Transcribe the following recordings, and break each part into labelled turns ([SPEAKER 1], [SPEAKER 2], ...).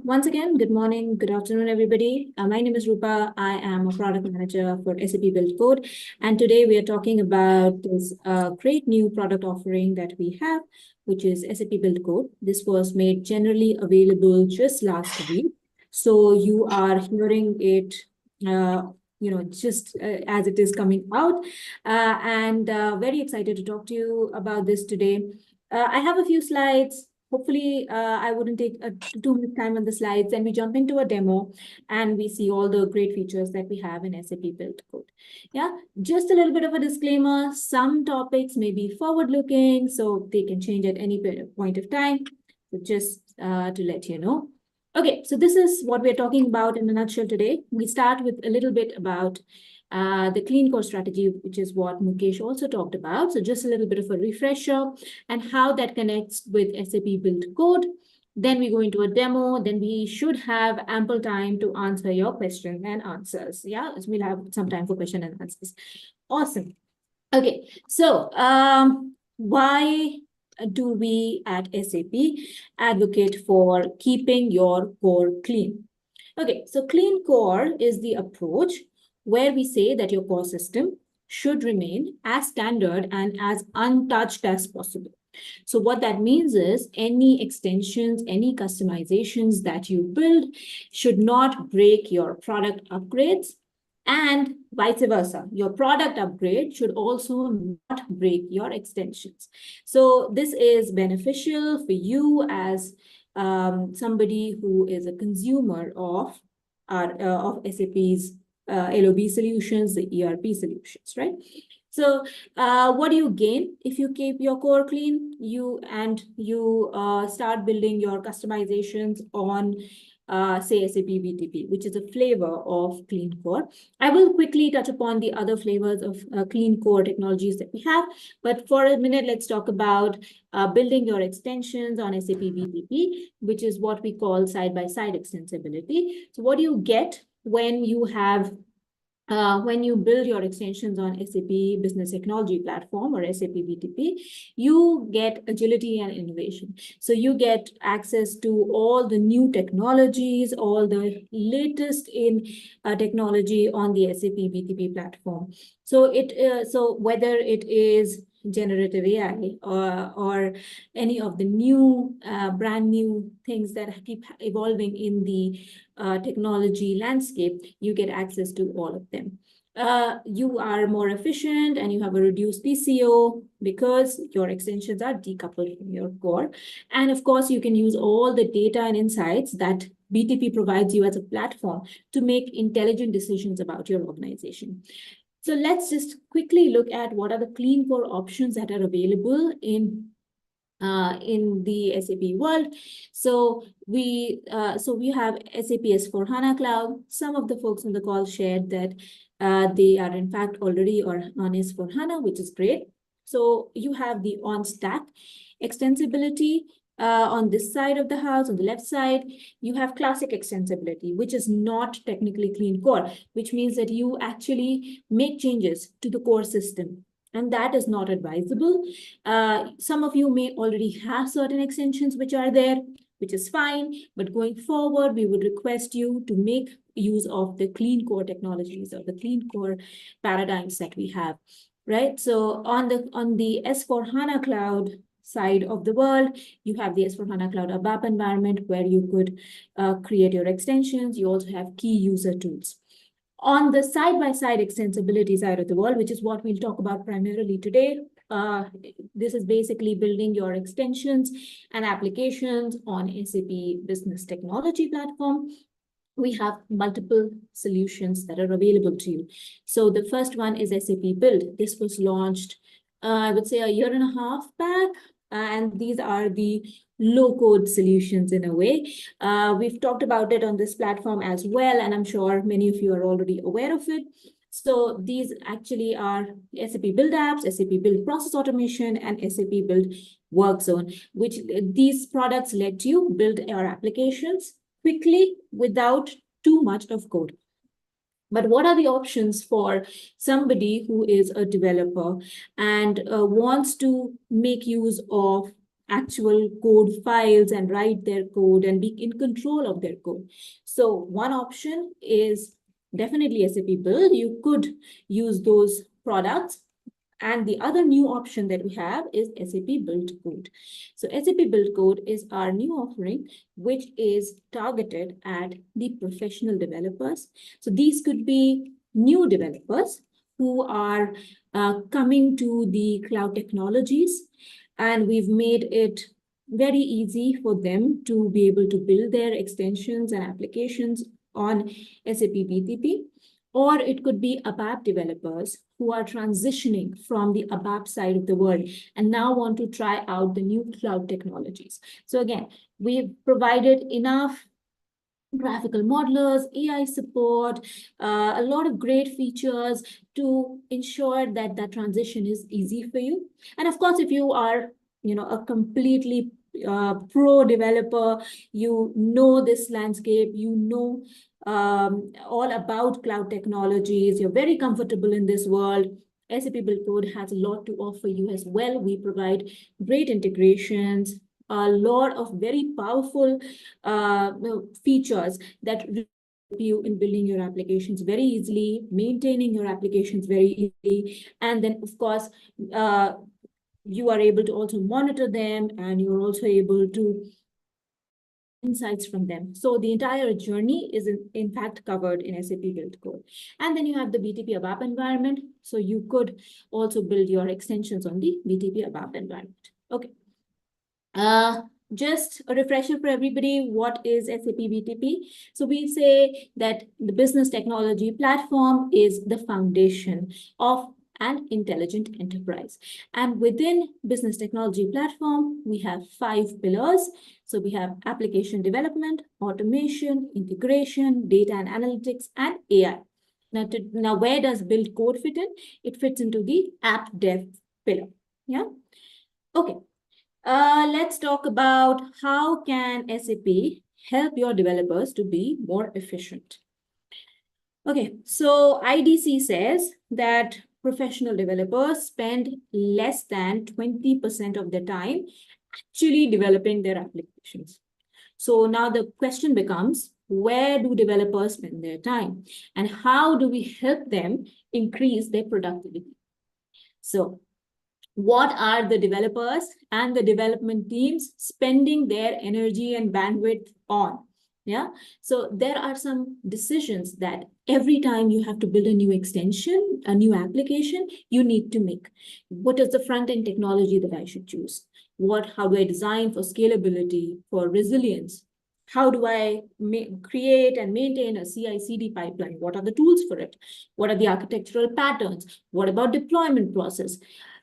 [SPEAKER 1] Once again, good morning, good afternoon, everybody. My name is Rupa. I am a product manager for SAP Build Code. And today we are talking about this great new product offering that we have, which is SAP Build Code. This was made generally available just last week. So you are hearing it, just as it is coming out. And very excited to talk to you about this today. I have a few slides. Hopefully, I wouldn't take too much time on the slides, and we jump into a demo and we see all the great features that we have in SAP Build Code. Yeah, just a little bit of a disclaimer. Some topics may be forward-looking, so they can change at any point of time. So just to let you know. Okay, so this is what we're talking about in a nutshell today. We start with a little bit about the clean core strategy, which is what Mukesh also talked about. So just a little bit of a refresher and how that connects with SAP Build Code. Then we go into a demo. Then we should have ample time to answer your questions and answers. Yeah, so we'll have some time for question and answers. Awesome. Okay, so why do we at SAP advocate for keeping your core clean? Okay, so clean core is the approach where we say that your core system should remain as standard and as untouched as possible. So what that means is any extensions, any customizations that you build should not break your product upgrades, and vice versa. Your product upgrade should also not break your extensions. So this is beneficial for you as somebody who is a consumer of SAP's LOB solutions, the ERP solutions, right? So what do you gain if you keep your core clean? You start building your customizations on say SAP BTP, which is a flavor of clean core. I will quickly touch upon the other flavors of clean core technologies that we have, but for a minute, let's talk about building your extensions on SAP BTP, which is what we call side-by-side extensibility. So what do you get when you have when you build your extensions on SAP Business Technology Platform or SAP BTP, you get agility and innovation. So you get access to all the new technologies, all the latest in technology on the SAP BTP platform. So so whether it is generative AI or any of the new brand new things that keep evolving in the technology landscape, you get access to all of them. You are more efficient and you have a reduced TCO because your extensions are decoupled from your core. And of course, you can use all the data and insights that BTP provides you as a platform to make intelligent decisions about your organization. So let's just quickly look at what are the clean core options that are available in the SAP world. So we have SAP S/4HANA Cloud. Some of the folks on the call shared that they are in fact already on S/4HANA, which is great. So you have the on-stack extensibility. On this side of the house, on the left side, you have classic extensibility, which is not technically clean core, which means that you actually make changes to the core system. And that is not advisable. Some of you may already have certain extensions which are there, which is fine. But going forward, we would request you to make use of the clean core technologies or the clean core paradigms that we have, right? So on the S/4HANA Cloud side of the world, you have the S/4HANA Cloud ABAP environment where you could create your extensions. You also have key user tools. On the side-by-side extensibility side of the world, which is what we'll talk about primarily today, this is basically building your extensions and applications on SAP Business Technology Platform. We have multiple solutions that are available to you. So the first one is SAP Build. This was launched, I would say, a year and a half back. And these are the low-code solutions in a way. We've talked about it on this platform as well, and I'm sure many of you are already aware of it. So these actually are SAP Build Apps, SAP Build Process Automation, and SAP Build Work Zone, which these products let you build your applications quickly without too much of code. But what are the options for somebody who is a developer and wants to make use of actual code files and write their code and be in control of their code. So one option is definitely SAP Build. You could use those products. And the other new option that we have is SAP Build Code. So SAP Build Code is our new offering, which is targeted at the professional developers. So these could be new developers who are coming to the cloud technologies, and we've made it very easy for them to be able to build their extensions and applications on SAP BTP. Or it could be ABAP developers who are transitioning from the ABAP side of the world and now want to try out the new cloud technologies. So again, we've provided enough graphical modelers, AI support, a lot of great features to ensure that that transition is easy for you. And of course, if you are, a completely pro developer, you know this landscape, you know all about cloud technologies, you're very comfortable in this world, SAP Build Code has a lot to offer you as well. We provide great integrations, a lot of very powerful features that help you in building your applications very easily, maintaining your applications very easily, and then of course you are able to also monitor them, and you're also able to insights from them. So the entire journey is in fact covered in SAP Build Code. And then you have the BTP ABAP environment. So you could also build your extensions on the BTP ABAP environment. Okay. Just a refresher for everybody, what is SAP BTP? So we say that the business technology platform is the foundation of an intelligent enterprise. And within business technology platform, we have 5 pillars. So we have application development, automation, integration, data and analytics, and AI. Now where does Build Code fit in? It fits into the app dev pillar. Yeah. Okay. Let's talk about how can SAP help your developers to be more efficient. Okay, so IDC says that professional developers spend less than 20% of their time actually developing their applications. So now the question becomes, where do developers spend their time? And how do we help them increase their productivity? So what are the developers and the development teams spending their energy and bandwidth on? Yeah, so there are some decisions that every time you have to build a new extension, a new application, you need to make. What is the front-end technology that I should choose? How do I design for scalability, for resilience? How do I create and maintain a CI/CD pipeline? What are the tools for it? What are the architectural patterns? What about deployment process?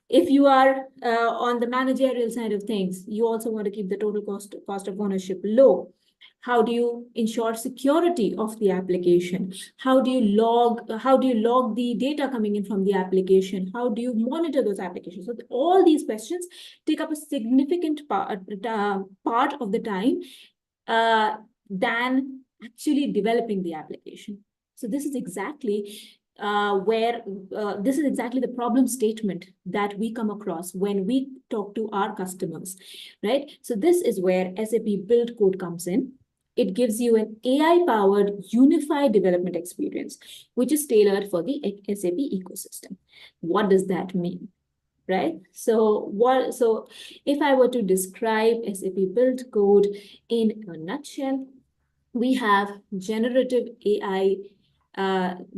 [SPEAKER 1] If you are on the managerial side of things, you also want to keep the total cost of ownership low. How do you ensure security of the application? How do you log the data coming in from the application? How do you monitor those applications? So all these questions take up a significant part of the time than actually developing the application. So this is exactly the problem statement that we come across when we talk to our customers, right? So this is where SAP Build Code comes in. It gives you an AI-powered unified development experience, which is tailored for the SAP ecosystem. What does that mean? Right? So if I were to describe SAP Build Code in a nutshell, we have generative AI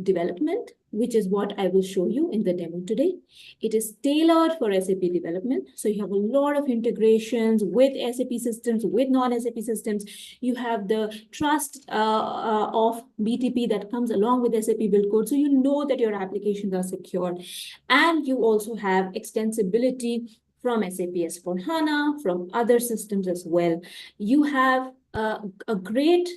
[SPEAKER 1] development, which is what I will show you in the demo today. It is tailored for SAP development. So you have a lot of integrations with SAP systems, with non-SAP systems. You have the trust of BTP that comes along with SAP Build Code. So you know that your applications are secure. And you also have extensibility from SAP S/4HANA, from other systems as well. You have a great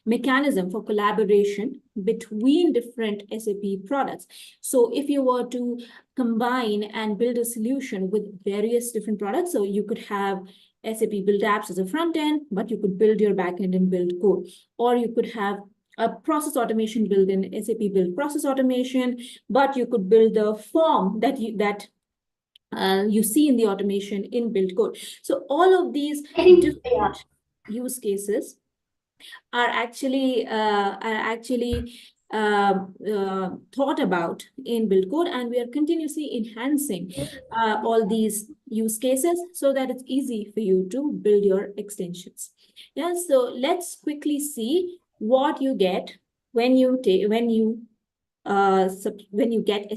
[SPEAKER 1] mechanism for collaboration between different SAP products. So if you were to combine and build a solution with various different products, so you could have SAP Build Apps as a front end, but you could build your backend in Build Code, or you could have a process automation build in SAP Build Process Automation, but you could build the form that you see in the automation in Build Code. So all of these different use cases are actually thought about in Build Code, and we are continuously enhancing all these use cases so that it's easy for you to build your extensions. Yeah, so let's quickly see what you get when you get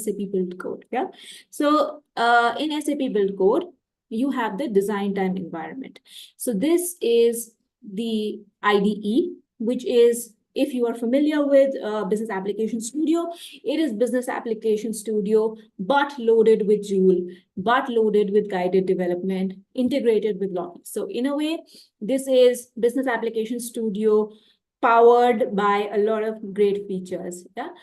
[SPEAKER 1] SAP Build Code. Yeah, so in SAP Build Code, you have the design time environment. So this is the IDE, which is, if you are familiar with Business Application Studio, it is Business Application Studio, but loaded with Joule, but loaded with guided development, integrated with logic. So in a way, this is Business Application Studio powered by a lot of great features. Yeah.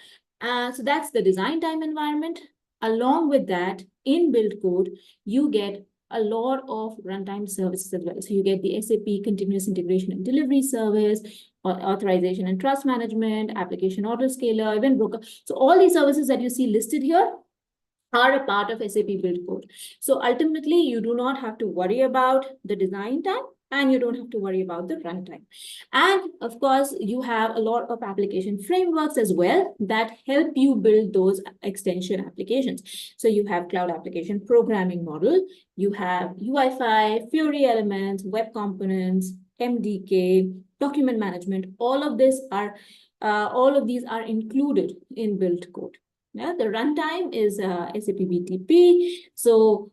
[SPEAKER 1] So that's the design time environment. Along with that, in Build Code, you get a lot of runtime services as well. So you get the SAP Continuous Integration and Delivery Service, Authorization and Trust Management, Application Autoscaler, Event Broker. So all these services that you see listed here are a part of SAP Build Code. So ultimately, you do not have to worry about the design time, and you don't have to worry about the runtime. And of course, you have a lot of application frameworks as well that help you build those extension applications. So you have Cloud Application Programming Model, you have UI5, Fiori Elements, Web Components, MDK, Document Management. All of these are included in Build Code. Yeah, the runtime is SAP BTP. So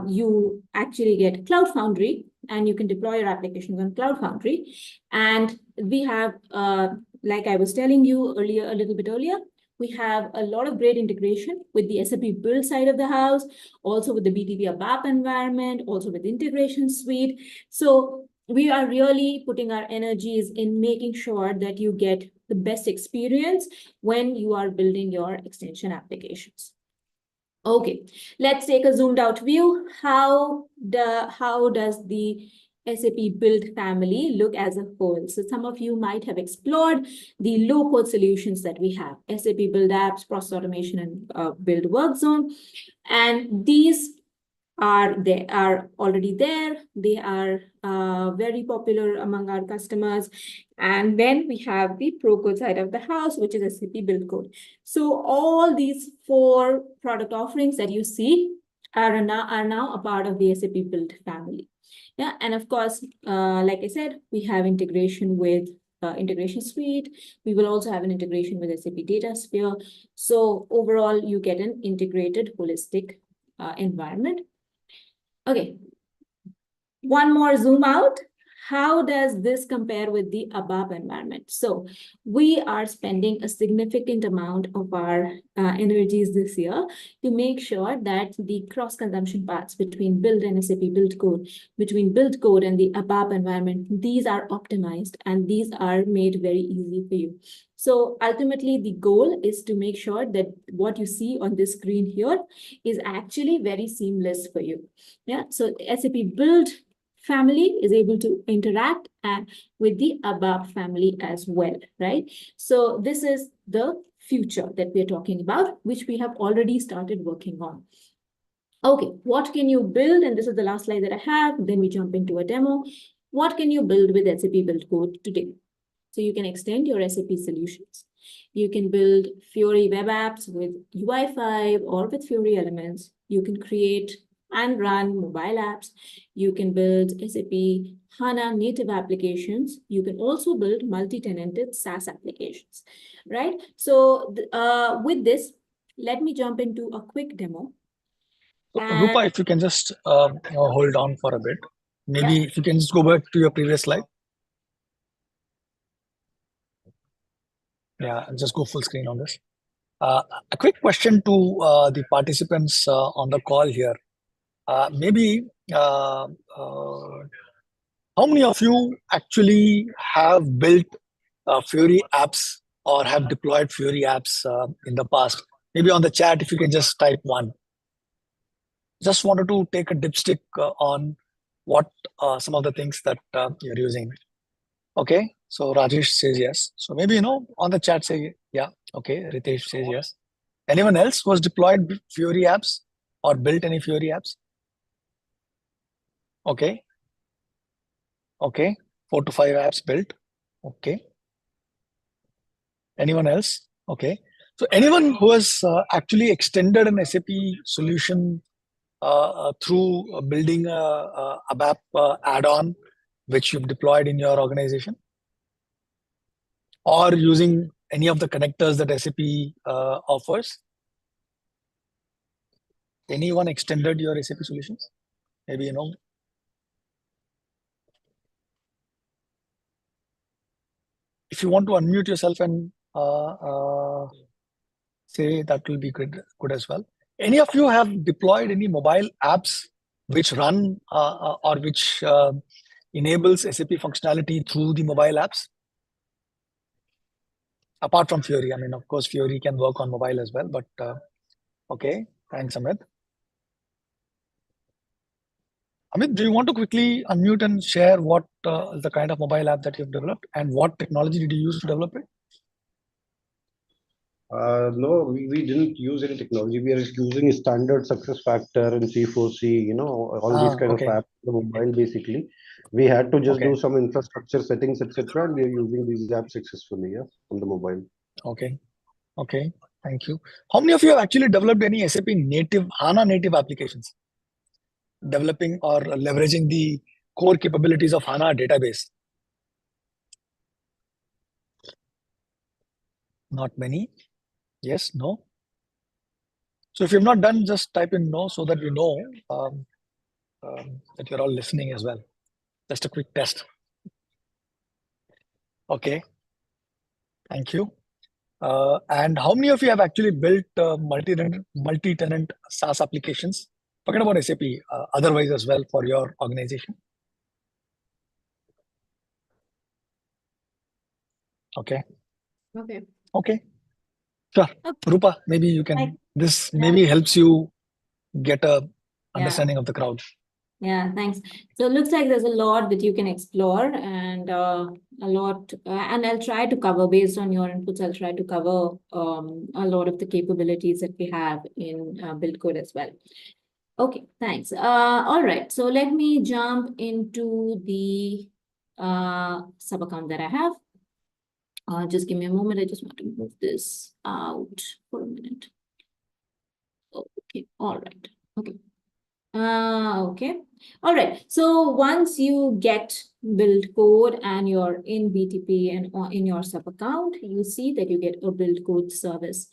[SPEAKER 1] you actually get Cloud Foundry, and you can deploy your applications on Cloud Foundry. And we have, like I was telling you earlier, a little bit earlier, we have a lot of great integration with the SAP Build side of the house, also with the BTP ABAP environment, also with Integration Suite. So we are really putting our energies in making sure that you get the best experience when you are building your extension applications. Okay, let's take a zoomed out view. How does the SAP Build family look as a whole? So some of you might have explored the low-code solutions that we have, SAP Build Apps, Process Automation, and Build Work Zone. And these are already there. They are very popular among our customers. And then we have the Pro Code side of the house, which is SAP Build Code. So all these 4 product offerings that you see are now a part of the SAP Build family. Yeah, and of course, like I said, we have integration with Integration Suite. We will also have an integration with SAP DataSphere. So overall, you get an integrated, holistic environment. Okay, one more zoom out. How does this compare with the ABAP environment? So we are spending a significant amount of our energies this year to make sure that the cross-consumption paths between Build and SAP Build Code, between Build Code and the ABAP environment, these are optimized and these are made very easy for you. So ultimately, the goal is to make sure that what you see on this screen here is actually very seamless for you. Yeah, so SAP Build family is able to interact with the ABAP family as well, right? So this is the future that we're talking about, which we have already started working on. Okay, what can you build? And this is the last slide that I have. Then we jump into a demo. What can you build with SAP Build Code today? So you can extend your SAP solutions. You can build Fiori web apps with UI5 or with Fiori elements. You can create and run mobile apps. You can build SAP HANA native applications. You can also build multi-tenanted SaaS applications, right? So with this, let me jump into a quick demo.
[SPEAKER 2] Rupa, if you can just hold on for a bit. Maybe if you can just go back to your previous slide. Yeah, just go full screen on this. A quick question to the participants on the call here. Maybe how many of you actually have built Fiori apps or have deployed Fiori apps in the past? Maybe on the chat, if you can just type 1. Just wanted to take a dipstick on what some of the things that you're using. Okay, so Rajesh says yes. So maybe, on the chat say yeah. Okay, Ritesh says yes. Anyone else who has deployed Fiori apps or built any Fiori apps? Okay. Okay. 4 to 5 apps built. Okay. Anyone else? Okay. So anyone who has actually extended an SAP solution through building a ABAP add-on which you've deployed in your organization, or using any of the connectors that SAP offers? Anyone extended your SAP solutions? Maybe, if you want to unmute yourself and say, that will be good as well. Any of you have deployed any mobile apps which run or which enables SAP functionality through the mobile apps? Apart from Fiori, I mean, of course, Fiori can work on mobile as well, but okay, thanks, Amit. Amit, do you want to quickly unmute and share what is the kind of mobile app that you've developed and what technology did you use to develop it?
[SPEAKER 3] No, we didn't use any technology. We are using standard success factor and C4C, all these kind
[SPEAKER 2] Okay.
[SPEAKER 3] of apps on the mobile basically. We had to just
[SPEAKER 2] Okay.
[SPEAKER 3] do some infrastructure settings, etc. And we are using these apps successfully, on the mobile.
[SPEAKER 2] Okay. Okay. Thank you. How many of you have actually developed any SAP native, HANA native applications? Developing or leveraging the core capabilities of HANA database? Not many. Yes, no. So if you've not done, just type in no so that we know that you're all listening as well. Just a quick test. Okay. Thank you. And how many of you have actually built multi-tenant SaaS applications? Forget about SAP, otherwise as well for your organization. Okay.
[SPEAKER 1] Okay.
[SPEAKER 2] Okay. Sure.
[SPEAKER 1] Okay.
[SPEAKER 2] Rupa, maybe you can, this maybe helps you get a understanding of the crowd.
[SPEAKER 1] Yeah, thanks. So it looks like there's a lot that you can explore, and a lot, and I'll try to cover based on your inputs. I'll try to cover a lot of the capabilities that we have in Build Code as well. Okay, thanks. All right, so let me jump into the sub account that I have. Just give me a moment. I just want to move this out for a minute. Okay, all right. Okay. Okay. All right. So once you get Build Code and you're in BTP and in your sub account, you see that you get a Build Code service.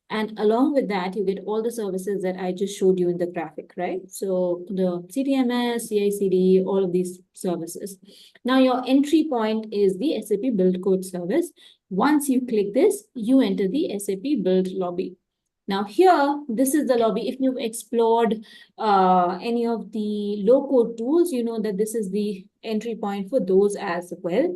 [SPEAKER 1] And along with that, you get all the services that I just showed you in the graphic, right? So the CTMS, CI/CD, all of these services. Now your entry point is the SAP Build Code service. Once you click this, you enter the SAP Build lobby. Now here, this is the lobby. If you've explored any of the low-code tools, you know that this is the entry point for those as well.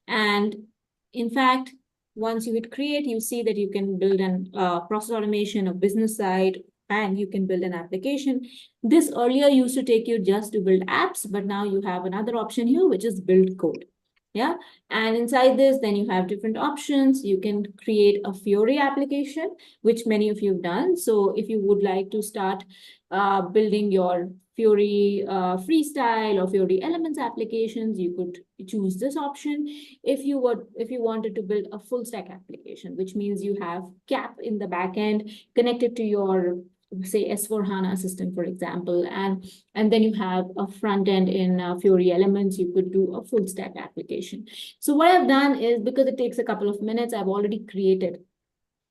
[SPEAKER 1] And in fact, once you hit create, you see that you can build an process automation, a business side, and you can build an application. This earlier used to take you just to build apps, but now you have another option here, which is build code. Yeah, and inside this, then you have different options. You can create a Fiori application, which many of you have done. So if you would like to start building your Fiori freestyle or Fiori elements applications, you could choose this option. If you wanted to build a full stack application, which means you have CAP in the backend connected to your, say, S/4HANA system, for example, and then you have a front end in Fiori elements, you could do a full stack application. So what I've done is, because it takes a couple of minutes, I've already created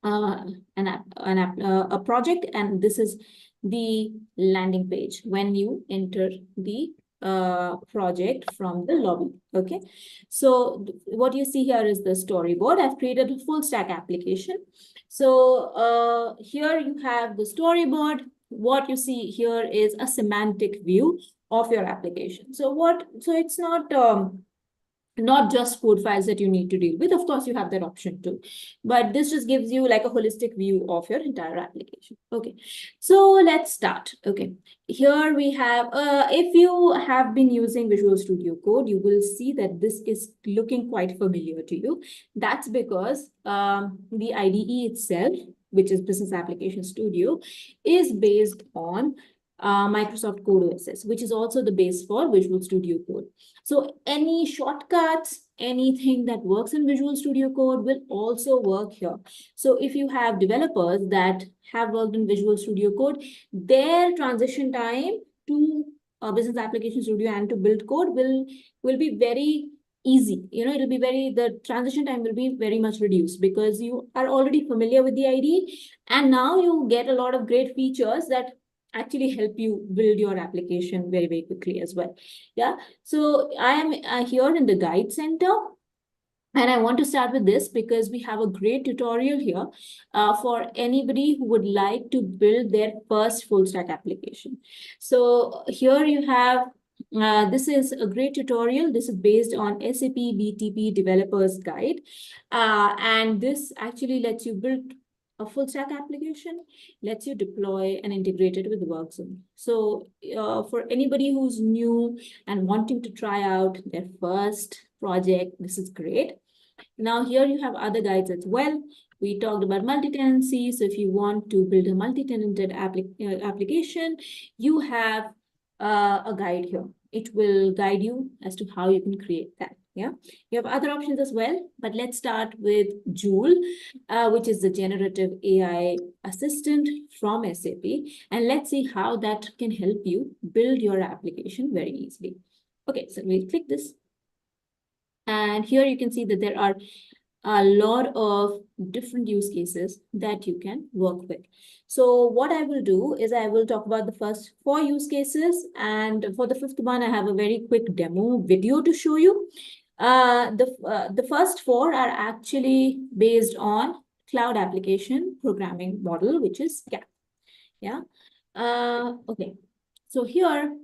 [SPEAKER 1] a project, and this is the landing page when you enter the project from the lobby. Okay, so what you see here is the storyboard. I've created a full stack application. So here you have the storyboard. What you see here is a semantic view of your application. So it's not just code files that you need to deal with. Of course, you have that option too. But this just gives you like a holistic view of your entire application. Okay, so let's start. Okay, here we have, if you have been using Visual Studio Code, you will see that this is looking quite familiar to you. That's because the IDE itself, which is Business Application Studio, is based on Microsoft Code OSS, which is also the base for Visual Studio Code. So any shortcuts, anything that works in Visual Studio Code will also work here. So if you have developers that have worked in Visual Studio Code, their transition time to Business Application Studio and to Build Code will be very easy. It'll be the transition time will be very much reduced because you are already familiar with the IDE, and now you get a lot of great features that actually help you build your application very, very quickly as well. Yeah. So I am here in the Guide Center. And I want to start with this because we have a great tutorial here for anybody who would like to build their first full stack application. So here you have, this is a great tutorial. This is based on SAP BTP Developers Guide. And this actually lets you build a full stack application, lets you deploy and integrate it with the workzone. So for anybody who's new and wanting to try out their first project, this is great. Now here you have other guides as well. We talked about multi-tenancy. So if you want to build a multi-tenanted application, you have a guide here. It will guide you as to how you can create that. Yeah, you have other options as well, but let's start with Joule, which is the generative AI assistant from SAP. And let's see how that can help you build your application very easily. Okay, so we'll click this. And here you can see that there are a lot of different use cases that you can work with. So what I will do is I will talk about the first 4 use cases. And for the 5th one, I have a very quick demo video to show you. The first 4 are actually based on cloud application programming model, which is CAP. Yeah. Okay. So here,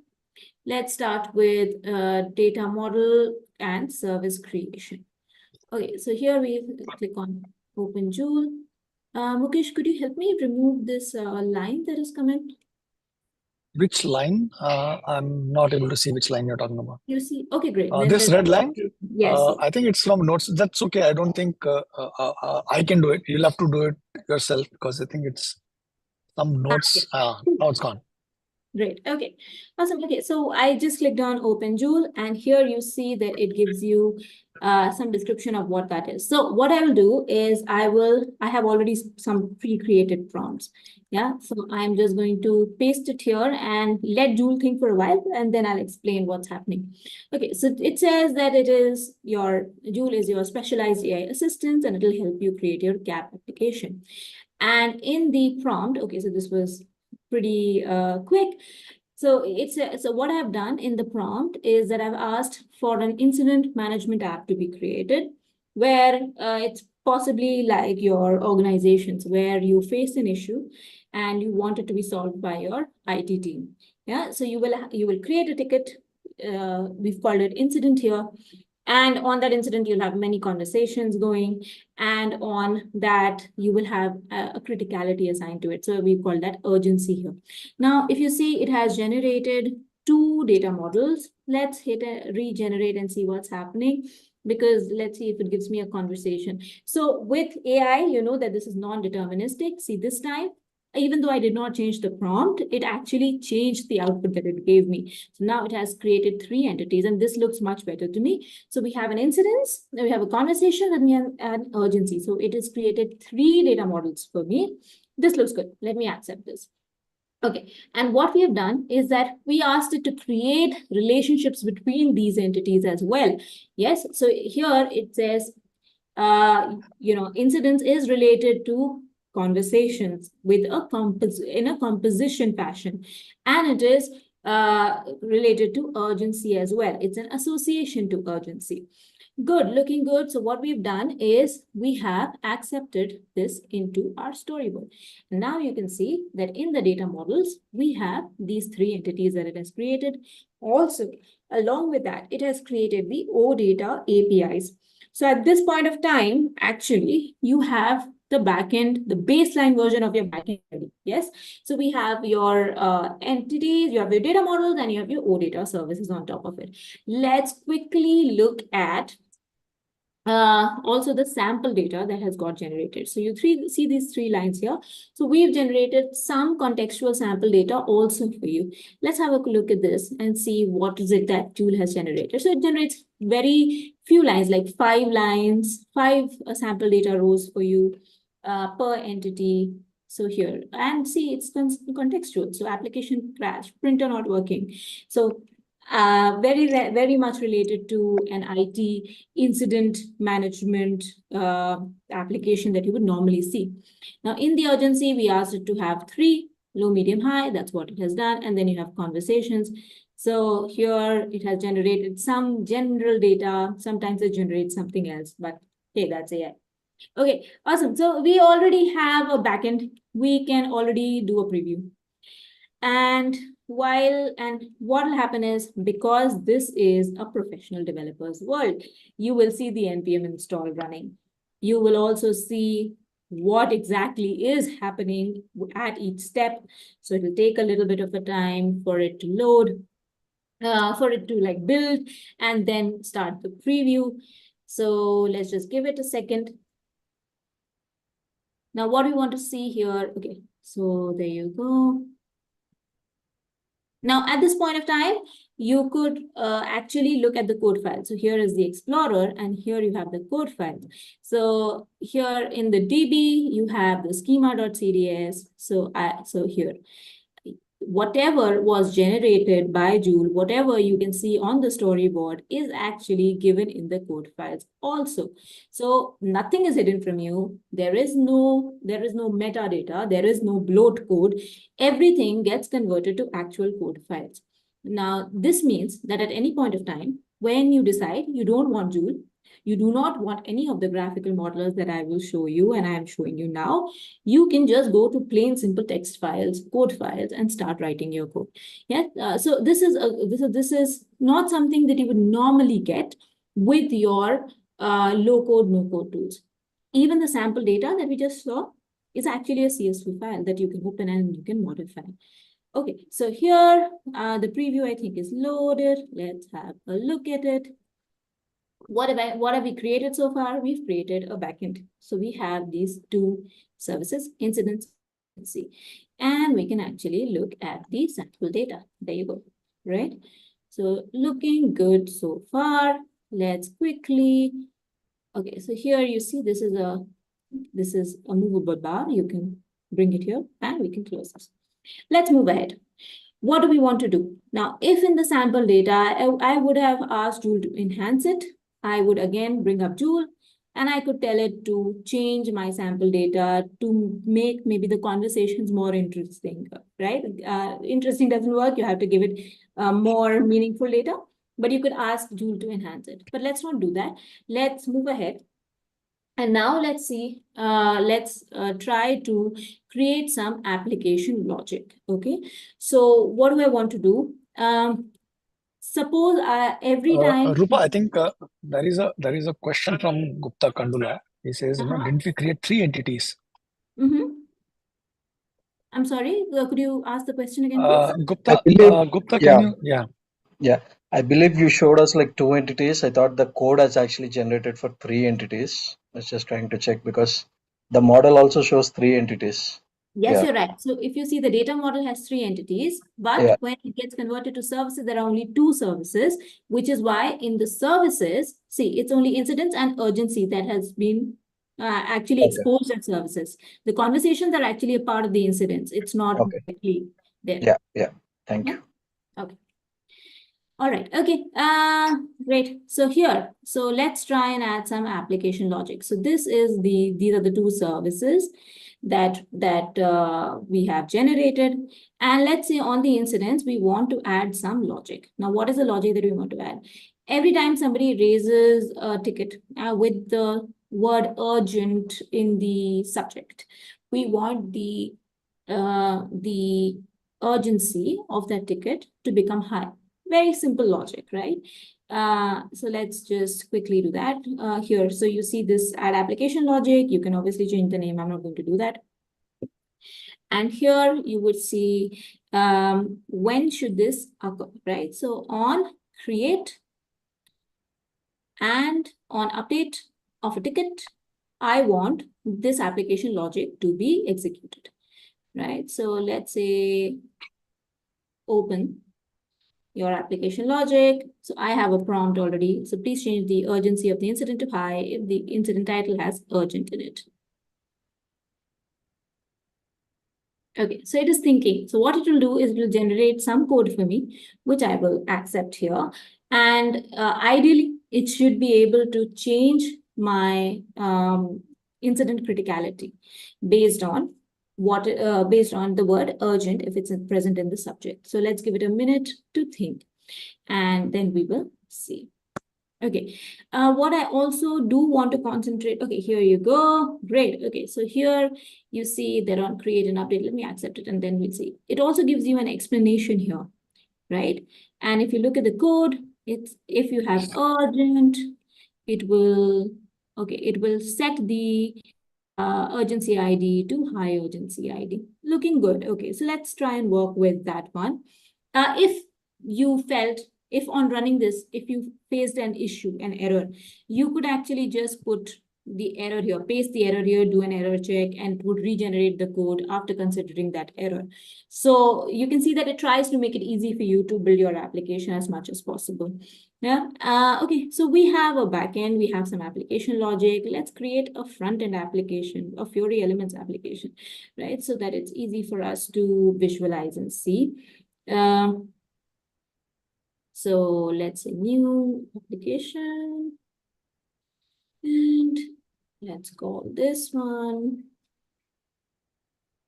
[SPEAKER 1] let's start with data model and service creation. Okay, so here we click on Open Joule. Mukesh, could you help me remove this line that is coming?
[SPEAKER 2] Which line? I'm not able to see which line you're talking about.
[SPEAKER 1] You see? Okay, great.
[SPEAKER 2] This red line?
[SPEAKER 1] Yes.
[SPEAKER 2] I think it's from notes. That's okay. I don't think I can do it. You'll have to do it yourself because I think it's some notes. Now it's gone.
[SPEAKER 1] Great. Okay. Awesome. Okay. So I just clicked on Open Joule, and here you see that it gives you some description of what that is. So what I will do is I have already some pre-created prompts. Yeah. So I'm just going to paste it here and let Joule think for a while, and then I'll explain what's happening. Okay. So it says that Joule is your specialized AI assistant, and it'll help you create your CAP application. And in the prompt, okay, so this was pretty quick. So so what I've done in the prompt is that I've asked for an incident management app to be created, where it's possibly like your organizations where you face an issue and you want it to be solved by your IT team. Yeah, so you will create a ticket. We've called it incident here. And on that incident, you'll have many conversations going. And on that, you will have a criticality assigned to it. So we call that urgency here. Now, if you see, it has generated 2 data models. Let's hit regenerate and see what's happening, because let's see if it gives me a conversation. So with AI, you know that this is non-deterministic. See, this time, even though I did not change the prompt, it actually changed the output that it gave me. So now it has created 3 entities, and this looks much better to me. So we have an incidence, then we have a conversation, and we have an urgency. So it has created 3 data models for me. This looks good. Let me accept this. Okay, and what we have done is that we asked it to create relationships between these entities as well. Yes, so here it says, incidence is related to conversations with in a composition fashion, and it is related to urgency as well. It's an association to urgency. Good, looking good. So what we've done is we have accepted this into our storyboard. And now you can see that in the data models, we have these 3 entities that it has created. Also, along with that, it has created the OData APIs. So at this point of time, actually, you have the backend, the baseline version of your backend ready. Yes. So we have your entities, you have your data models, and you have your OData services on top of it. Let's quickly look at Also the sample data that has got generated. So you see these three lines here. So we've generated some contextual sample data also for you. Let's have a look at this and see what is it that Joule has generated. So it generates very few lines, like 5 lines, 5 sample data rows for you per entity. So here, and see, it's contextual. So application crash, printer not working. So very much related to an IT incident management application that you would normally see. Now, in the urgency, we asked it to have 3, low, medium, high. That's what it has done. And then you have conversations. So here it has generated some general data. Sometimes it generates something else, but hey, that's AI. Okay, awesome. So we already have a backend. We can already do a preview. And what will happen is, because this is a professional developer's world, you will see the npm install running. You will also see what exactly is happening at each step. So it will take a little bit of a time for it to load, for it to like build and then start the preview. So let's just give it a second. Now, what we want to see here, okay, so there you go. Now, at this point of time, you could actually look at the code file. So here is the Explorer, and here you have the code file. So here in the DB, you have the schema.cds. So here, whatever was generated by Joule, whatever you can see on the storyboard is actually given in the code files also. So nothing is hidden from you. There is no metadata. There is no bloat code. Everything gets converted to actual code files. Now, this means that at any point of time, when you decide you don't want Joule, you do not want any of the graphical modelers that I will show you and I am showing you now, you can just go to plain simple text files, code files, and start writing your code. Yeah. So this is not something that you would normally get with your low code, no code tools. Even the sample data that we just saw is actually a CSV file that you can open and you can modify. Okay, so here the preview I think is loaded. Let's have a look at it. What have we created so far? We've created a backend. So we have these 2 services, incidents, and we can actually look at the sample data. There you go, right? So looking good so far. Let's quickly, okay, so here you see this is a movable bar. You can bring it here and we can close this. Let's move ahead. What do we want to do? Now, if in the sample data, I would have asked Joule to enhance it, I would again bring up Joule and I could tell it to change my sample data to make maybe the conversations more interesting, right? Interesting doesn't work. You have to give it more meaningful data, but you could ask Joule to enhance it. But let's not do that. Let's move ahead. And now let's see, let's try to create some application logic, okay? So what do I want to do? Suppose every time...
[SPEAKER 2] Rupa, I think there is a question from Gupta Kandula. He says, didn't we create 3 entities?
[SPEAKER 1] I'm sorry, could you ask the question again, please?
[SPEAKER 2] Gupta, Gupta,
[SPEAKER 4] yeah.
[SPEAKER 2] can you?
[SPEAKER 4] Yeah, I believe you showed us like 2 entities. I thought the code has actually generated for 3 entities. I was just trying to check because the model also shows 3 entities.
[SPEAKER 1] Yes, you're right. So if you see, the data model has 3 entities, but when it gets converted to services, there are only 2 services, which is why in the services, see, it's only incidents and urgency that has been actually exposed as services. The conversations are actually a part of the incidents. It's not directly there.
[SPEAKER 4] Yeah. Thank you.
[SPEAKER 1] Okay. All right. Okay. Great. So here, so let's try and add some application logic. So these are the 2 services that we have generated. And let's say on the incidents, we want to add some logic. Now, what is the logic that we want to add? Every time somebody raises a ticket with the word urgent in the subject, we want the urgency of that ticket to become high. Very simple logic, right? So let's just quickly do that here. So you see this add application logic. You can obviously change the name. I'm not going to do that. And here you would see when should this occur, right? So on create and on update, of a ticket, I want this application logic to be executed, right? So let's say open your application logic. So I have a prompt already. So please change the urgency of the incident to high if the incident title has urgent in it. Okay, so it is thinking. So what it will do is it will generate some code for me, which I will accept here. And ideally, it should be able to change my incident criticality based on based on the word urgent if it's present in the subject. So let's give it a minute to think, and then we will see. Okay, what I also do want to concentrate, okay, here you go, great. Okay, so here you see they're on create and update. Let me accept it and then we'll see. It also gives you an explanation here, right? And if you look at the code, it's if you have urgent, it will, okay, it will set the urgency ID to high urgency ID. Looking good. Okay, so let's try and work with that one. If you felt, if on running this, if you faced an issue, an error, you could actually just put the error here, paste the error here, do an error check, and it would regenerate the code after considering that error. So you can see that it tries to make it easy for you to build your application as much as possible. Yeah. Okay, so we have a backend, we have some application logic. Let's create a front-end application, a Fiori Elements application, right? So that it's easy for us to visualize and see. So let's say new application. And let's call this one.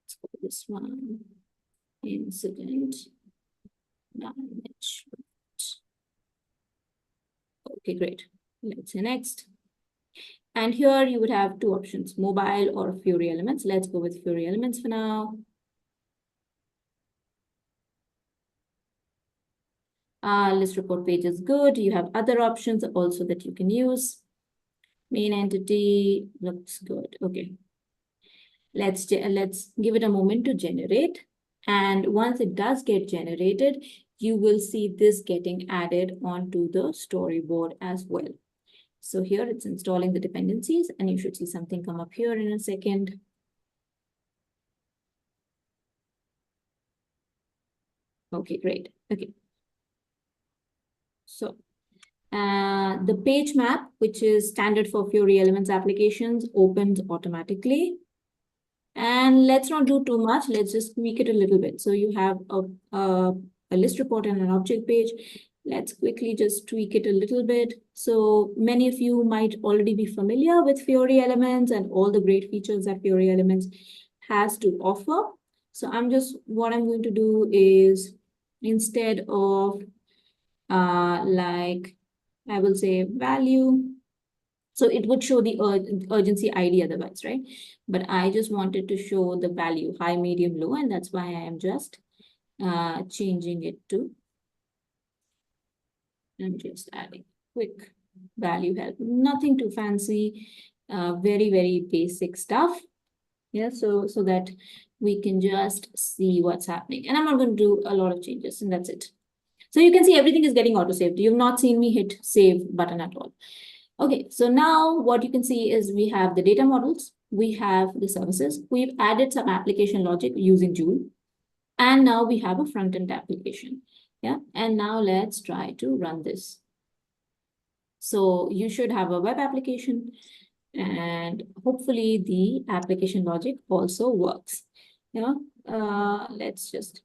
[SPEAKER 1] Let's call this one incident management. Okay, great. Let's say next. And here you would have two options, mobile or Fiori Elements. Let's go with Fiori Elements for now. List report page is good. You have other options also that you can use. Main entity looks good. Okay. Let's give it a moment to generate. And once it does get generated, you will see this getting added onto the storyboard as well. So here it's installing the dependencies, and you should see something come up here in a second. Okay, great. Okay. So the page map, which is standard for Fiori Elements applications, opens automatically. And let's not do too much. Let's just tweak it a little bit. So you have a list report and an object page. Let's quickly just tweak it a little bit. So many of you might already be familiar with Fiori Elements and all the great features that Fiori Elements has to offer. So what I'm going to do is, instead of like, I will say value. So it would show the urgency ID otherwise, right? But I just wanted to show the value, high, medium, low, and that's why I am just changing it to, I'm just adding quick value help. Nothing too fancy, very, very basic stuff. Yeah, so that we can just see what's happening. And I'm not going to do a lot of changes, and that's it. So you can see everything is getting auto-saved. You've not seen me hit save button at all. Okay, so now what you can see is we have the data models, we have the services, we've added some application logic using Joule, and now we have a front-end application. Yeah, and now let's try to run this. So you should have a web application, and hopefully the application logic also works. You know, let's just.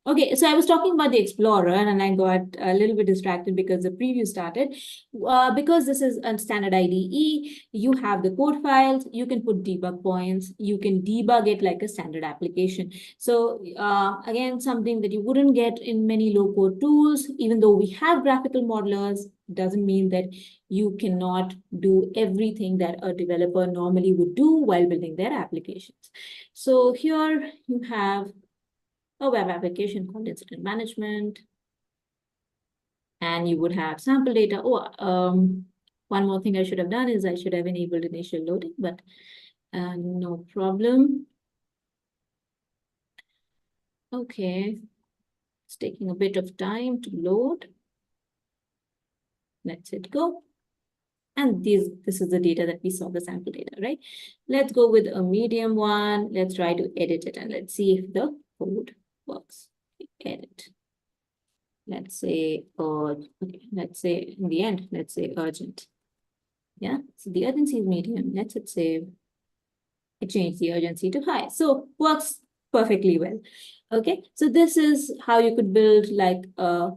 [SPEAKER 1] Okay, so I was talking about the Explorer and I got a little bit distracted because the preview started. Because this is a standard IDE, you have the code files, you can put debug points, you can debug it like a standard application. So again, something that you wouldn't get in many low-code tools, even though we have graphical modelers, doesn't mean that you cannot do everything that a developer normally would do while building their applications. So here you have a web application called incident management. And you would have sample data. One more thing I should have done is I should have enabled initial loading, but no problem. Okay, it's taking a bit of time to load. Let's hit go. And this is the data that we saw, the sample data, right? Let's go with a medium one. Let's try to edit it and let's see if the code works. Edit. Let's say, okay, let's say in the end, let's say urgent. Yeah, so the urgency is medium. Let's hit save. It changed the urgency to high. So works perfectly well. Okay, so this is how you could build like a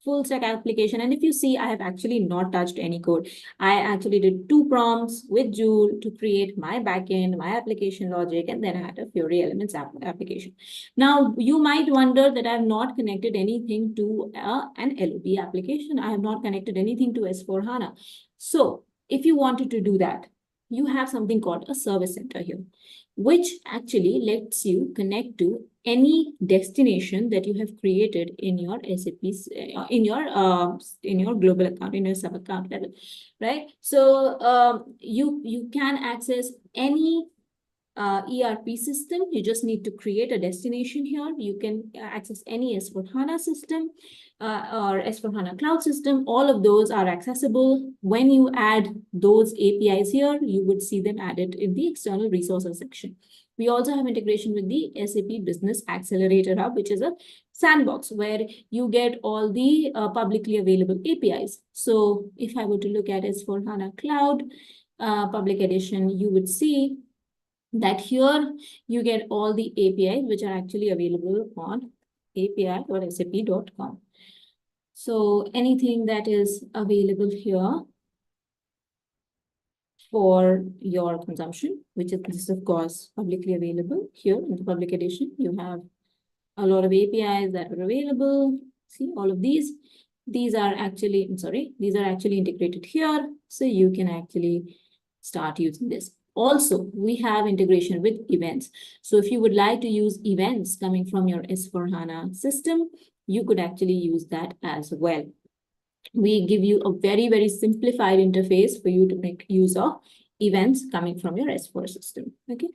[SPEAKER 1] full stack application. And if you see, I have actually not touched any code. I actually did 2 prompts with Joule to create my backend, my application logic, and then I had a Fiori Elements application. Now, you might wonder that I have not connected anything to an LOB application. I have not connected anything to S4HANA. So if you wanted to do that, you have something called a service center here, which actually lets you connect to any destination that you have created in your SAP, in your global account, in your sub account level, right? So you can access any ERP system. You just need to create a destination here. You can access any S4HANA system or S4HANA cloud system. All of those are accessible. When you add those APIs here, you would see them added in the external resources section. We also have integration with the SAP Business Accelerator Hub, which is a sandbox where you get all the publicly available APIs. So if I were to look at S4HANA Cloud Public Edition, you would see that here you get all the APIs which are actually available on api.sap.com. So anything that is available here for your consumption, which is this of course publicly available here in the public edition, you have a lot of APIs that are available. See all of these. These are actually, these are actually integrated here. So you can actually start using this. Also, we have integration with events. So if you would like to use events coming from your S4HANA system, you could actually use that as well. We give you a very, very simplified interface for you to make use of events coming from your S4 system. Okay,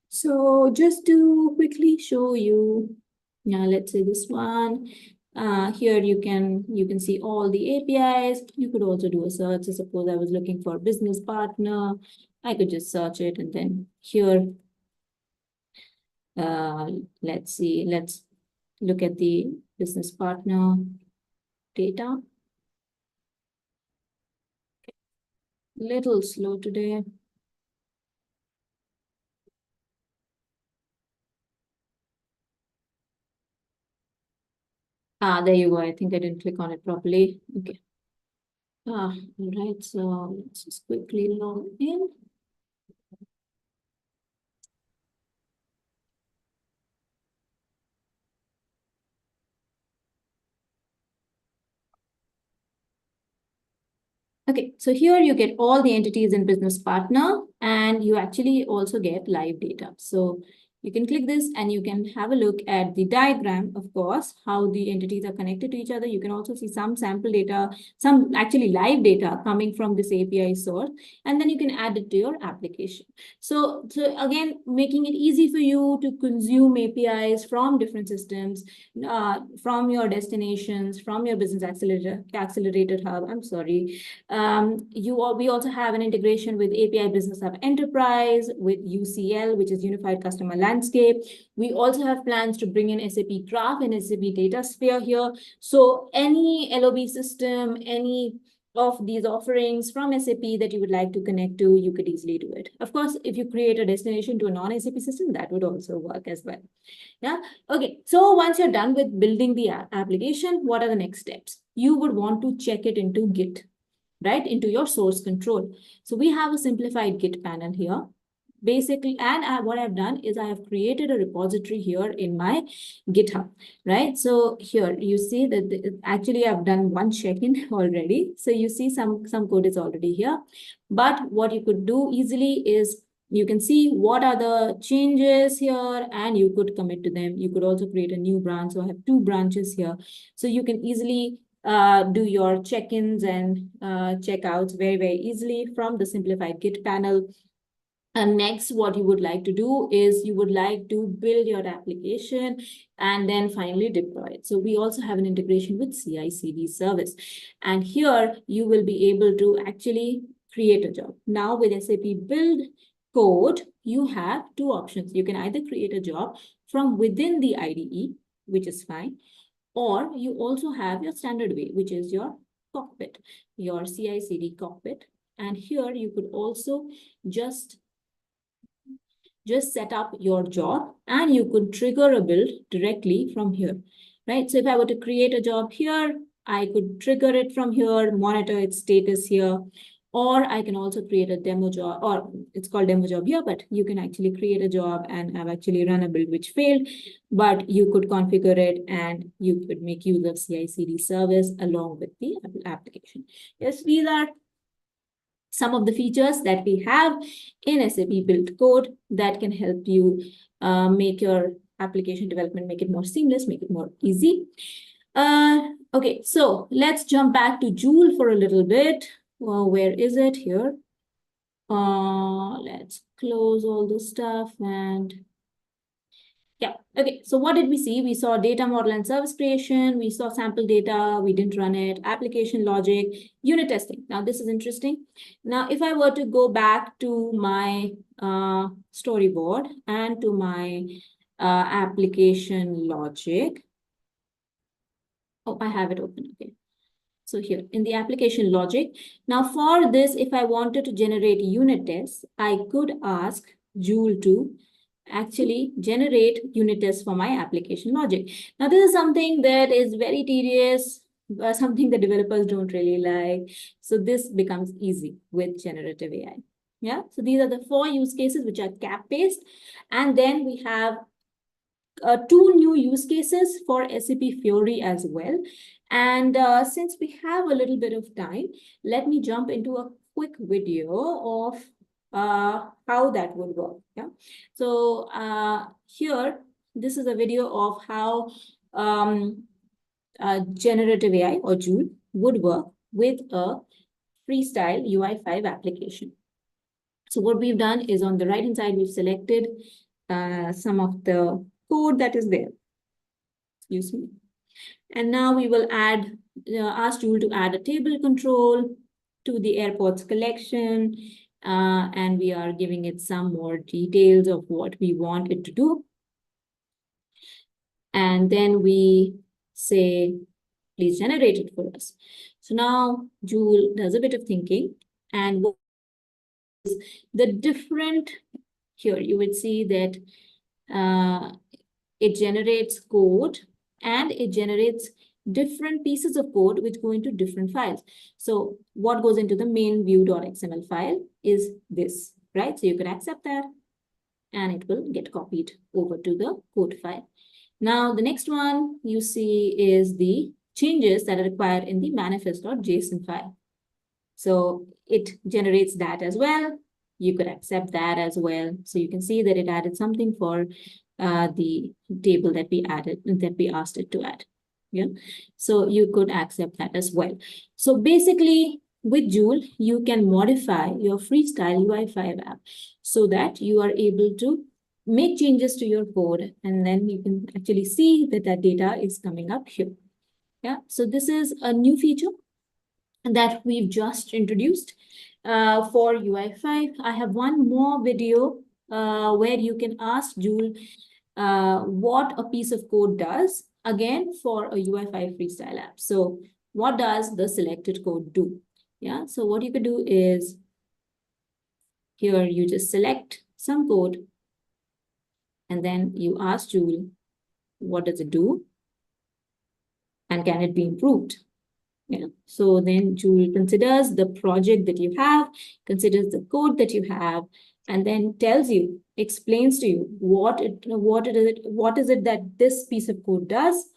[SPEAKER 1] so just to quickly show you, now let's say this one. Here you can see all the APIs. You could also do a search. So suppose I was looking for a business partner. I could just search it, and then here, let's see, let's look at the business partner data. Little slow today. There you go. I think I didn't click on it properly. Okay. All right. So let's just quickly log in. Okay, so here you get all the entities in business partner, and you actually also get live data. So you can click this and you can have a look at the diagram, of course, how the entities are connected to each other. You can also see some sample data, some actually live data coming from this API source, and then you can add it to your application. So again, making it easy for you to consume APIs from different systems, from your destinations, from your business accelerator hub. I'm sorry. We also have an integration with API Business Hub Enterprise, with UCL, which is Unified Customer Landscape. We also have plans to bring in SAP Graph and SAP DataSphere here. So any LOB system, any of these offerings from SAP that you would like to connect to, you could easily do it. Of course, if you create a destination to a non-SAP system, that would also work as well. Yeah. Okay. So once you're done with building the application, what are the next steps? You would want to check it into Git, right, into your source control. So we have a simplified Git panel here. Basically, and what I've done is I have created a repository here in my GitHub, right? So here you see that actually I've done one check-in already. So you see some code is already here. But what you could do easily is you can see what are the changes here, and you could commit to them. You could also create a new branch. So I have 2 branches here. So you can easily do your check-ins and checkouts very, very easily from the simplified Git panel. And next, what you would like to do is you would like to build your application and then finally deploy it. So we also have an integration with CI/CD service. And here you will be able to actually create a job. Now with SAP Build Code, you have two options. You can either create a job from within the IDE, which is fine, or you also have your standard way, which is your cockpit, your CI/CD cockpit. And here you could also just set up your job and you could trigger a build directly from here, right? So if I were to create a job here, I could trigger it from here, monitor its status here, or I can also create a demo job, or it's called demo job here, but you can actually create a job and I've actually run a build which failed, but you could configure it and you could make use of CI/CD service along with the application. Yes, these are some of the features that we have in SAP Build Code that can help you make your application development, make it more seamless, make it more easy. Okay, so let's jump back to Joule for a little bit. Well, where is it? Here. Let's close all this stuff and yeah, okay. So what did we see? We saw data model and service creation. We saw sample data. We didn't run it. Application logic, unit testing. Now, this is interesting. Now, if I were to go back to my storyboard and to my application logic. Oh, I have it open. Okay. So here in the application logic. Now, for this, if I wanted to generate unit tests, I could ask Joule to actually generate unit tests for my application logic. Now, this is something that is very tedious, something the developers don't really like. So this becomes easy with generative AI. Yeah, so these are the 4 use cases which are CAP-based. And then we have 2 new use cases for SAP Fiori as well. And since we have a little bit of time, let me jump into a quick video of how that would work. Yeah. So here, this is a video of how generative AI or Joule would work with a freestyle UI5 application. So what we've done is on the right-hand side, we've selected some of the code that is there. Excuse me. And now we will add, ask Joule to add a table control to the airports collection. And we are giving it some more details of what we want it to do. And then we say, please generate it for us. So now Joule does a bit of thinking, and what is the different, here you would see that it generates code and it generates different pieces of code which go into different files. So what goes into the main view.xml file is this, right? So you can accept that and it will get copied over to the code file. Now, the next one you see is the changes that are required in the manifest.json file. So it generates that as well. You could accept that as well. So you can see that it added something for the table that we added, that we asked it to add. Yeah. So you could accept that as well. So basically, with Joule, you can modify your freestyle UI5 app so that you are able to make changes to your code, and then you can actually see that that data is coming up here. Yeah. So this is a new feature that we've just introduced for UI5. I have one more video where you can ask Joule what a piece of code does, again, for a UI5 freestyle app. So what does the selected code do? Yeah, so what you could do is, here you just select some code, and then you ask Joule, what does it do? And can it be improved? Yeah. So then Joule considers the project that you have, considers the code that you have, and then tells you, explains to you what is it that this piece of code does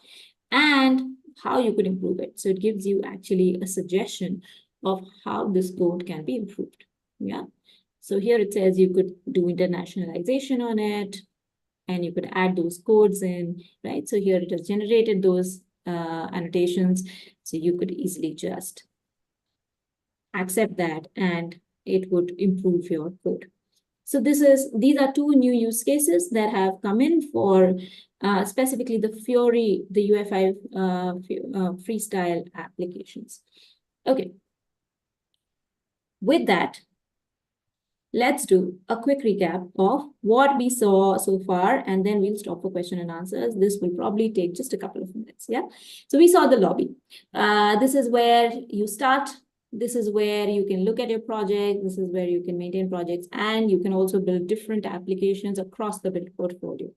[SPEAKER 1] and how you could improve it. So it gives you actually a suggestion of how this code can be improved. Yeah. So here it says you could do internationalization on it, and you could add those codes in, right? So here it has generated those annotations. So you could easily just accept that and it would improve your code. So these are 2 new use cases that have come in for specifically the Fiori, the UI5 freestyle applications. Okay. with that, let's do a quick recap of what we saw so far, and then we'll stop for question and answers. This will probably take just a couple of minutes, yeah? So we saw the lobby. This is where you start. This is where you can look at your project. This is where you can maintain projects, and you can also build different applications across the build portfolio.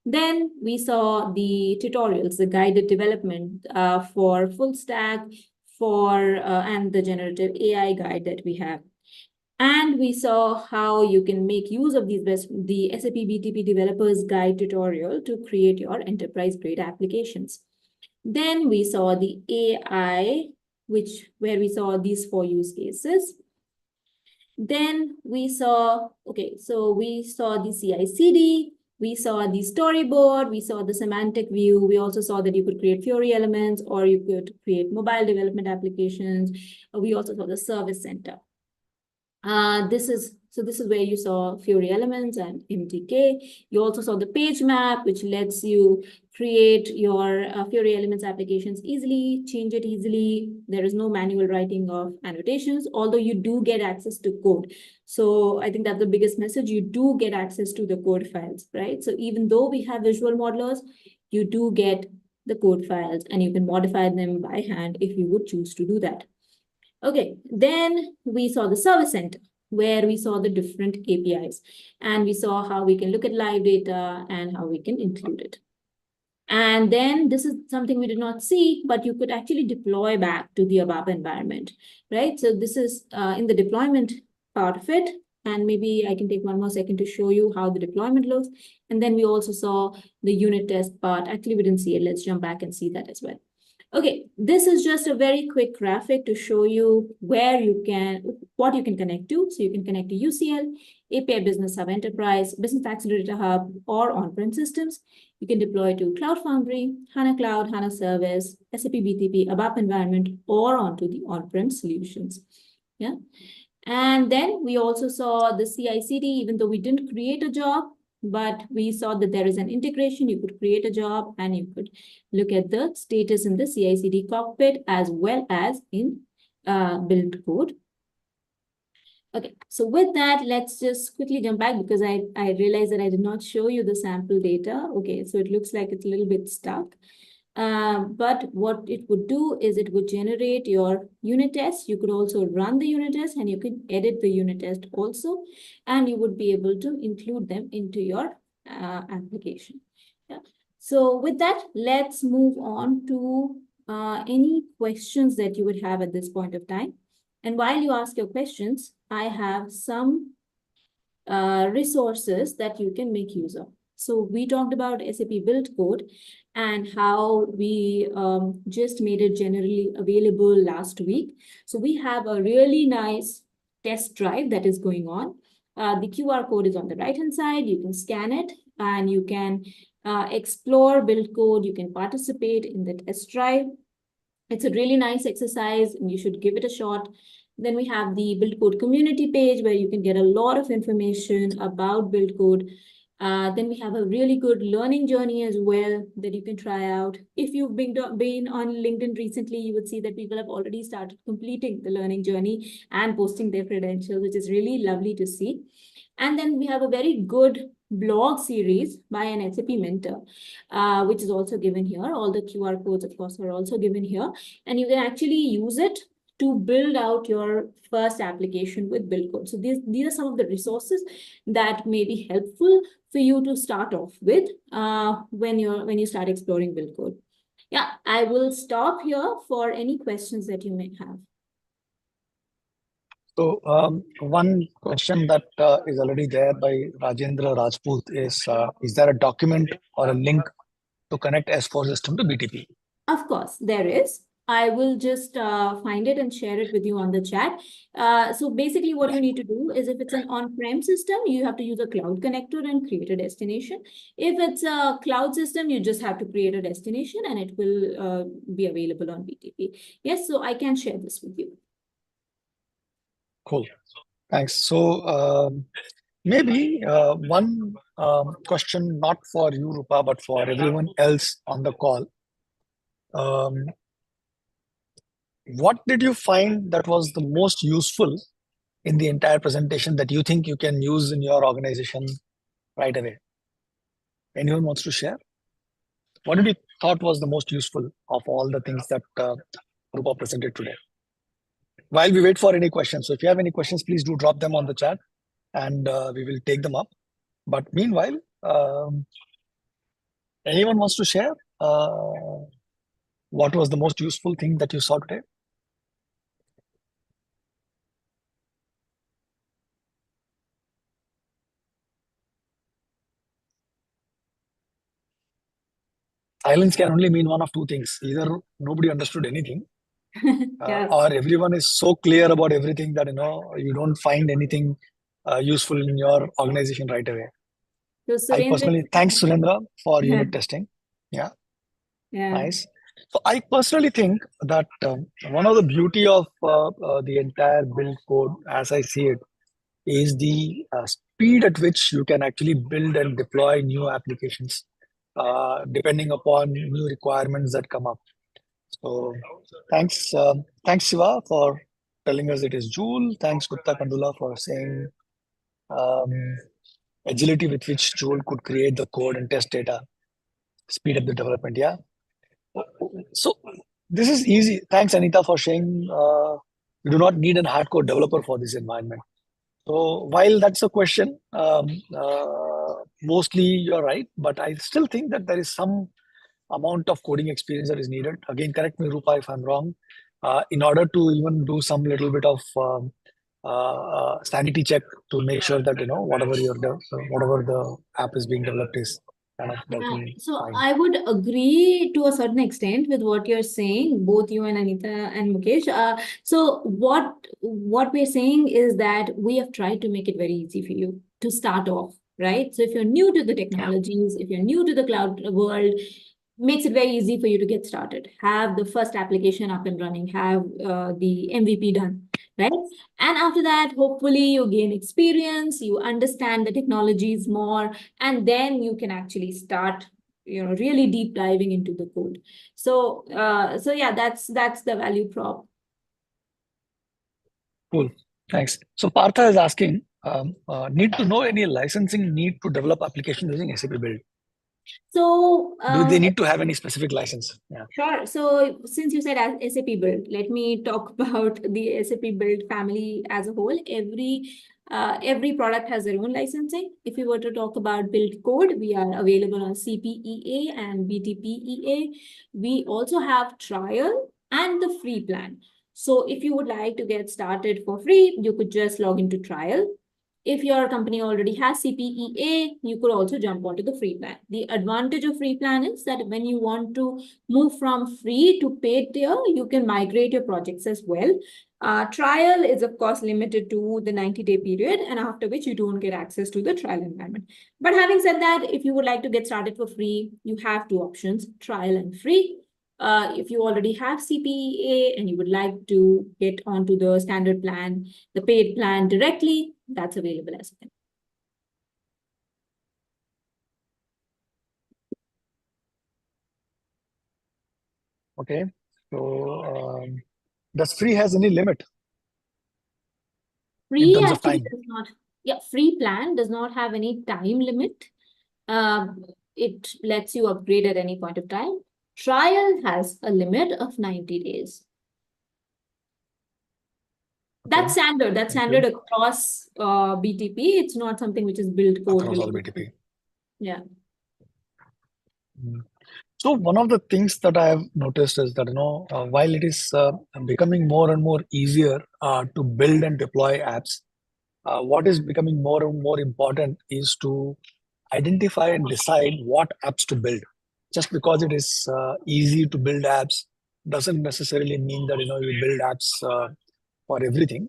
[SPEAKER 1] Then we saw the tutorials, the guided development for full stack, and the generative AI guide that we have. And we saw how you can make use of the SAP BTP Developers Guide tutorial to create your enterprise-grade applications. Then we saw the AI, where we saw these 4 use cases. Then we saw, so we saw the CI/CD, we saw the storyboard, we saw the semantic view. We also saw that you could create Fiori elements, or you could create mobile development applications. We also saw the service center. This is where you saw Fiori elements and MTK. You also saw the page map, which lets you create your Fiori elements applications easily, change it easily. There is no manual writing of annotations, although you do get access to code. So I think that's the biggest message. You do get access to the code files, right? So even though we have visual modelers, you do get the code files, and you can modify them by hand if you would choose to do that. Okay, then we saw the service center, where we saw the different APIs, and we saw how we can look at live data and how we can include it. And then this is something we did not see, but you could actually deploy back to the ABAP environment, right? So this is in the deployment part of it. And maybe I can take one more second to show you how the deployment looks. And then we also saw the unit test part. Actually, we didn't see it. Let's jump back and see that as well. Okay, this is just a very quick graphic to show you what you can connect to. So you can connect to UCL, API Business Hub Enterprise, Business Accelerator Hub, or on-prem systems. You can deploy to Cloud Foundry, HANA Cloud, HANA Service, SAP BTP, ABAP environment, or onto the on-prem solutions. Yeah. And then we also saw the CI/CD, even though we didn't create a job, but we saw that there is an integration. You could create a job, and you could look at the status in the CI/CD cockpit as well as in build code. Okay, so with that, let's just quickly jump back, because I realized that I did not show you the sample data. Okay, so it looks like it's a little bit stuck. But what it would do is it would generate your unit test. You could also run the unit test, and you could edit the unit test also, and you would be able to include them into your application. Yeah. So with that, let's move on to any questions that you would have at this point of time. And while you ask your questions, I have some resources that you can make use of. So we talked about SAP Build Code and how we just made it generally available last week. So we have a really nice test drive that is going on. The QR code is on the right-hand side. You can scan it, and you can explore Build Code. You can participate in the test drive. It's a really nice exercise, and you should give it a shot. Then we have the Build Code community page, where you can get a lot of information about Build Code. Then we have a really good learning journey as well that you can try out. If you've been on LinkedIn recently, you would see that people have already started completing the learning journey and posting their credentials, which is really lovely to see. And then we have a very good blog series by an SAP mentor, which is also given here. All the QR codes, of course, are also given here. And you can actually use it to build out your first application with Build Code. So these are some of the resources that may be helpful for you to start off with when you start exploring Build Code. Yeah, I will stop here for any questions that you may have.
[SPEAKER 2] So one question that is already there by Rajendra Rajput is there a document or a link to connect S4 system to BTP?
[SPEAKER 1] Of course, there is. I will just find it and share it with you on the chat. So basically what you need to do is, if it's an on-prem system, you have to use a cloud connector and create a destination. If it's a cloud system, you just have to create a destination, and it will be available on BTP. Yes, so I can share this with you.
[SPEAKER 2] Cool. Thanks. So maybe one question, not for you, Rupa, but for everyone else on the call. What did you find that was the most useful in the entire presentation that you think you can use in your organization right away? Anyone wants to share? What did you thought was the most useful of all the things that Rupa presented today? While we wait for any questions, so if you have any questions, please do drop them on the chat, and we will take them up. But meanwhile, anyone wants to share what was the most useful thing that you saw today? Silence can only mean one of two things: either nobody understood anything,
[SPEAKER 1] Yeah.
[SPEAKER 2] or everyone is so clear about everything that you don't find anything useful in your organization right away.
[SPEAKER 1] So
[SPEAKER 2] I
[SPEAKER 1] Surendra,
[SPEAKER 2] personally thanks Surendra for unit testing. Yeah,
[SPEAKER 1] yeah.
[SPEAKER 2] nice. So I personally think that one of the beauty of the entire build code, as I see it, is the speed at which you can actually build and deploy new applications, depending upon new requirements that come up. So thanks Shiva for telling us it is Joule. Thanks Gupta Kandula for saying um, agility with which Joule could create the code and test data, speed up the development. Yeah. So this is easy. Thanks Anita for saying you do not need an hardcore developer for this environment. So while that's a question, mostly you're right, but I still think that there is some amount of coding experience that is needed. Again, correct me, Rupa, if I'm wrong. In order to even do some little bit of sanity check to make sure that whatever whatever the app is being developed is kind of working
[SPEAKER 1] So
[SPEAKER 2] fine.
[SPEAKER 1] I would agree to a certain extent with what you're saying, both you and Anita and Mukesh. So what we're saying is that we have tried to make it very easy for you to start off, right? So if you're new to the technologies, if you're new to the cloud world, makes it very easy for you to get started. Have the first application up and running, have the MVP done, right? And after that, hopefully you gain experience, you understand the technologies more, and then you can actually start really deep diving into the code. So yeah, that's the value prop.
[SPEAKER 2] Cool. Thanks. So Partha is asking, need to know any licensing need to develop application using SAP Build?
[SPEAKER 1] So
[SPEAKER 2] Do they need to have any specific license? Yeah.
[SPEAKER 1] sure. So since you said SAP Build, let me talk about the SAP Build family as a whole. Every product has their own licensing. If you were to talk about Build Code, we are available on CPEA and BTPEA. We also have trial and the free plan. So if you would like to get started for free, you could just log into trial. If your company already has CPEA, you could also jump onto the free plan. The advantage of free plan is that when you want to move from free to paid tier, you can migrate your projects as well. Trial is, of course, limited to the 90-day period, and after which you don't get access to the trial environment. But having said that, if you would like to get started for free, you have two options, trial and free. If you already have CPEA and you would like to get onto the standard plan, the paid plan directly, that's available as well.
[SPEAKER 2] Okay. So does free has any limit in
[SPEAKER 1] Free
[SPEAKER 2] terms of
[SPEAKER 1] actually
[SPEAKER 2] time?
[SPEAKER 1] does not. Yeah, free plan does not have any time limit. It lets you upgrade at any point of time. Trial has a limit of 90 days. That's standard. That's
[SPEAKER 2] Thank
[SPEAKER 1] standard
[SPEAKER 2] you.
[SPEAKER 1] across BTP. It's not something which is Build Code
[SPEAKER 2] Across all
[SPEAKER 1] related.
[SPEAKER 2] BTP.
[SPEAKER 1] Yeah.
[SPEAKER 2] So one of the things that I have noticed is that while it is becoming more and more easier to build and deploy apps, what is becoming more and more important is to identify and decide what apps to build. Just because it is easy to build apps doesn't necessarily mean that you build apps for everything.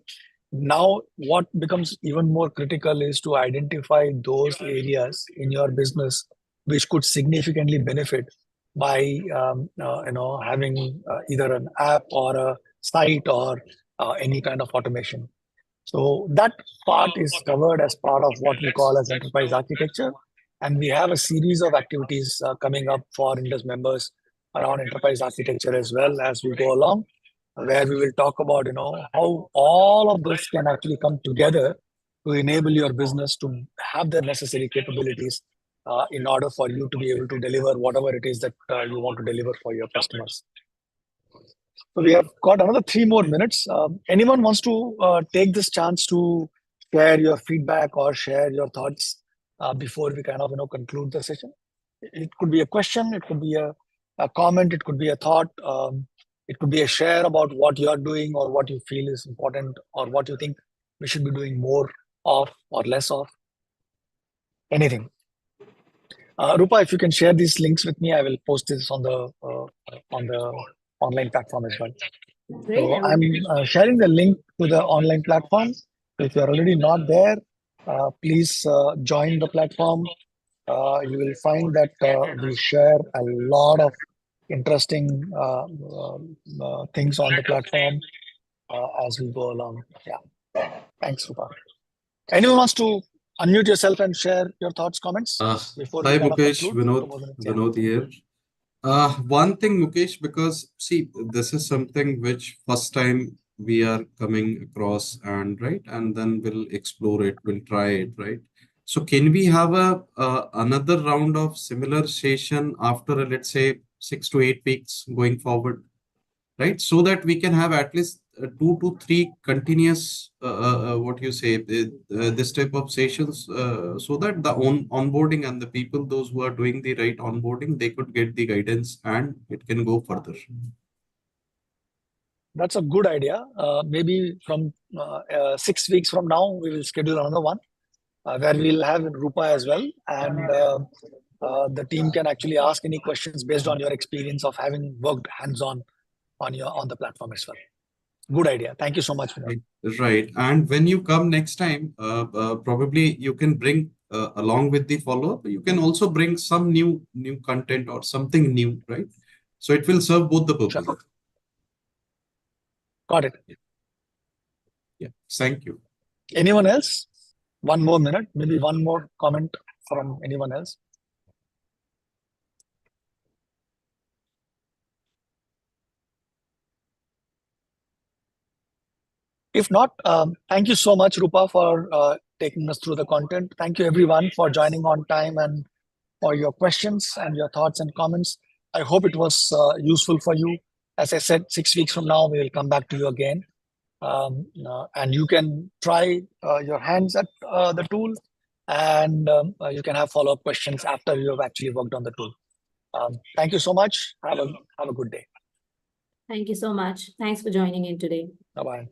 [SPEAKER 2] Now, what becomes even more critical is to identify those areas in your business which could significantly benefit by having either an app or a site or any kind of automation. So that part is covered as part of what we call as enterprise architecture. And we have a series of activities coming up for Indus members around enterprise architecture as well as we go along. where we will talk about, how all of this can actually come together to enable your business to have the necessary capabilities in order for you to be able to deliver whatever it is that you want to deliver for your customers. So we have got another 3 more minutes. Anyone wants to take this chance to share your feedback or share your thoughts before we kind of conclude the session? It could be a question, it could be a comment, it could be a thought, it could be a share about what you are doing or what you feel is important or what you think we should be doing more of or less of. Anything. Rupa, if you can share these links with me, I will post this on the online platform as well.
[SPEAKER 1] Great.
[SPEAKER 2] So I'm sharing the link to the online platform. If you're already not there, please join the platform. You will find that we share a lot of interesting things on the platform as we go along. Yeah. Thanks, Rupa. Anyone wants to unmute yourself and share your thoughts, comments before we
[SPEAKER 5] Hi
[SPEAKER 2] kind of
[SPEAKER 5] Mukesh,
[SPEAKER 2] conclude?
[SPEAKER 5] Vinod here. One thing, Mukesh, because see, this is something which first time we are coming across and then we'll explore it, we'll try it, right? So can we have another round of similar session after, let's say, 6 to 8 weeks going forward, right? So that we can have at least 2 to 3 continuous, this type of sessions, so that the onboarding and the people, those who are doing the right onboarding, they could get the guidance and it can go further.
[SPEAKER 2] That's a good idea. Maybe from 6 weeks from now, we will schedule another one where we'll have Rupa as well. And the team can actually ask any questions based on your experience of having worked hands-on on the platform as well. Good idea. Thank you so much, Vinod.
[SPEAKER 5] Right. And when you come next time, probably you can bring along with the follow-up, you can also bring some new content or something new, right? So it will serve both the purposes.
[SPEAKER 2] Sure. Got it.
[SPEAKER 5] Yeah. Thank you.
[SPEAKER 2] Anyone else? 1 more minute, maybe 1 more comment from anyone else. If not, thank you so much, Rupa, for taking us through the content. Thank you, everyone, for joining on time and for your questions and your thoughts and comments. I hope it was useful for you. As I said, 6 weeks from now, we will come back to you again. And you can try your hands at the tool, and you can have follow-up questions after you have actually worked on the tool. Thank you so much. Have a good day.
[SPEAKER 1] Thank you so much. Thanks for joining in today.
[SPEAKER 2] Bye-bye.